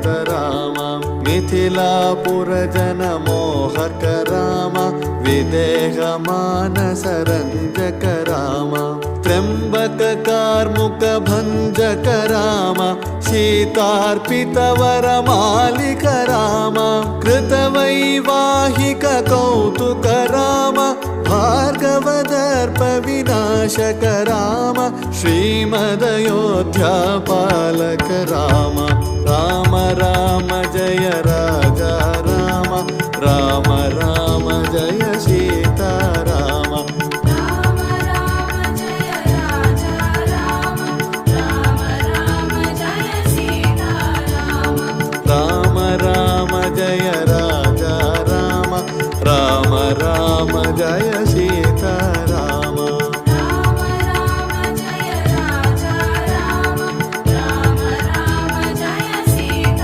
राम मिथिलापुरजनमोहक राम विदेह मानसरञ्जक राम त्र्यम्बक कार्मुक भञ्जक राम शीतार्पितवरमालिक राम कृतवैवाहिक कौतुक राम भार्गवदर्प विनाशक राम श्रीमदयोध्यापालक राम राम राम जय राजा राम राम राम जय सीता राम राम राम जय राजा राम राम राम जय सीता राम राम राम जय राजा राम राम राम जय